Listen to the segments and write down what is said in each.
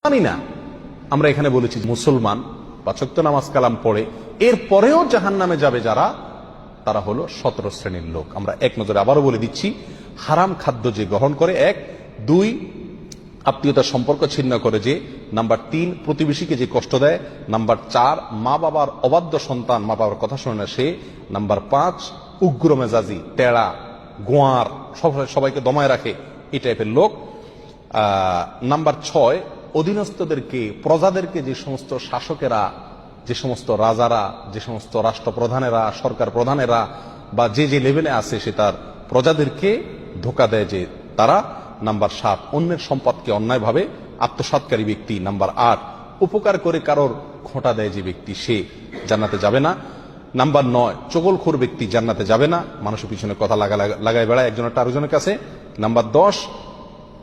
জানি না। আমরা এখানে বলেছি মুসলমান ৫ ওয়াক্ত নামাজ কালাম পড়ে এর পরেও জাহান্নামে যাবে যারা, তারা হলো ১৭ শ্রেণীর লোক। আমরা এক নজরে আবারও বলে দিচ্ছি, হারাম খাদ্য যে গ্রহণ করে, ১, ২ আত্মীয়তার সম্পর্ক ছিন্ন করে যে, নাম্বার ৩ প্রতিবেশীকে যে কষ্ট দেয়, নাম্বার ৪ মা বাবার অবাধ্য সন্তান, মা বাবার কথা শোনে না সে, নাম্বার ৫ উগ্র মেজাজি, তেড়া, গোয়ার, সবাইকে দমায় রাখে, এই টাইপের লোক। নাম্বার ৬ অধীনস্থদেরকে, প্রজাদেরকে, যে সমস্ত শাসকেরা, যে সমস্ত রাজারা, যে সমস্ত রাষ্ট্রপ্রধানেরা, সরকার প্রধানেরা বা যে যে লেভেলে আছে সে তার প্রজাদেরকে ধোঁকা দেয় যে তারা। নাম্বার ৭ অন্যের সম্পদকে অন্যায়ভাবে আত্মসাৎকারী ব্যক্তি। নাম্বার ৮ উপকার করে কারোর খোঁটা দেয় যে ব্যক্তি, সে জান্নাতে যাবে না। নাম্বার ৯ চগলখোর ব্যক্তি জান্নাতে যাবে না, মানুষের পিছনে কথা লাগায় বেড়ায় একজনের আরেকজনের কাছে। নাম্বার ১০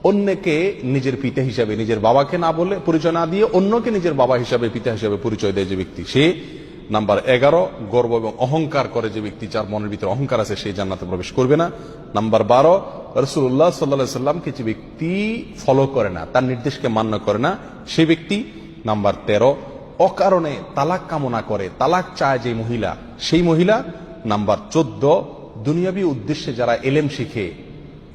অন্যকে নিজের পিতা হিসাবে, নিজের বাবাকে না বলে পরিচয় না দিয়ে অন্যকে নিজের বাবা হিসাবে, পিতা হিসাবে পরিচয় দেয় যে ব্যক্তি, সে। নাম্বার ১১ গর্ব এবং অহংকার করে যে ব্যক্তি, যার মনের ভিতরে অহংকার আছে, সে জান্নাতে প্রবেশ করবে না। নাম্বার 12 রাসূলুল্লাহ সাল্লাল্লাহু আলাইহি সাল্লামকে যে ব্যক্তি ফলো করে না, তার নির্দেশকে মান্য করে না, সেই ব্যক্তি। নাম্বার 13 অকারণে তালাক কামনা করে, তালাক চায় যে মহিলা, সেই মহিলা। নাম্বার 14 দুনিয়াবী উদ্দেশ্যে যারা এলেম শিখে,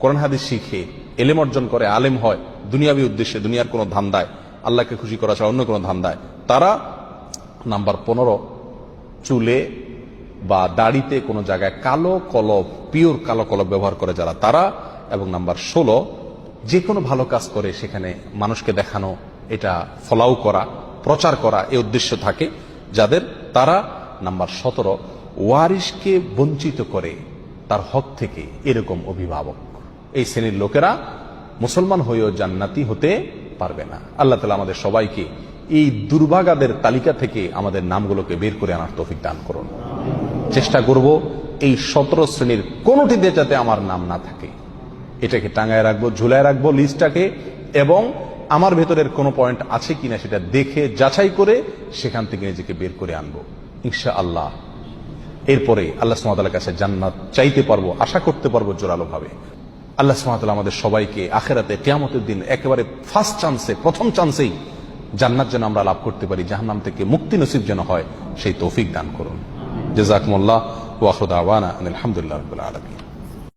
কোরআন হাদিস শিখে, এলেম অর্জন করে, আলেম হয় দুনিয়াবী উদ্দেশ্যে, দুনিয়ার কোনো ধান্দায়, আল্লাহকে খুশি করা ছাড়া অন্য কোনো ধান্দায়, তারা। নাম্বার 15 চুলে বা দাড়িতে কোনো জায়গায় কালো কলব, পিওর কালো কলব ব্যবহার করে যারা, তারা। এবং নাম্বার 16 যে কোনো ভালো কাজ করে সেখানে মানুষকে দেখানো, এটা ফলাও করা, প্রচার করা, এই উদ্দেশ্য থাকে যাদের, তারা। নাম্বার 17 ওয়ারিশকে বঞ্চিত করে তার হক থেকে, এরকম অভিভাবক। এই শ্রেণীর লোকেরা মুসলমান হয়েও জান্নাতি হতে পারবে না। আল্লাহ তাআলা আমাদের সবাইকে এই দুর্ভাগাদের তালিকা থেকে আমাদের নামগুলোকে বের করে আনার তৌফিক দান করুন। চেষ্টা করব এই 17 শ্রেণীর কোনোটিতে যাতে আমার নাম না থাকে, এটাকে টাঙায় রাখবো, ঝুলায় রাখবো লিস্টটাকে, এবং আমার ভেতরের কোনো পয়েন্ট আছে কিনা সেটা দেখে যাচাই করে সেখান থেকে নিজেকে বের করে আনবো ইনশাআল্লাহ। এরপরে আল্লাহ সুবহানাহু ওয়া তাআলার কাছে জান্নাত চাইতে পারবো, আশা করতে পারবো জোরালো ভাবে। আল্লাহ সুবহানাহু ওয়া তাআলা আমাদের সবাইকে আখিরাতে কিয়ামতের দিন একেবারে ফার্স্ট চান্সে, প্রথম চান্সেই জান্নাত যেন আমরা লাভ করতে পারি, জাহান্নাম থেকে মুক্তি নসিব যেন হয়, সেই তৌফিক দান করুন। জাযাকুমুল্লাহ ওয়া আখিরু দাওয়ানা আলহামদুলিল্লাহি রাব্বিল আলামিন।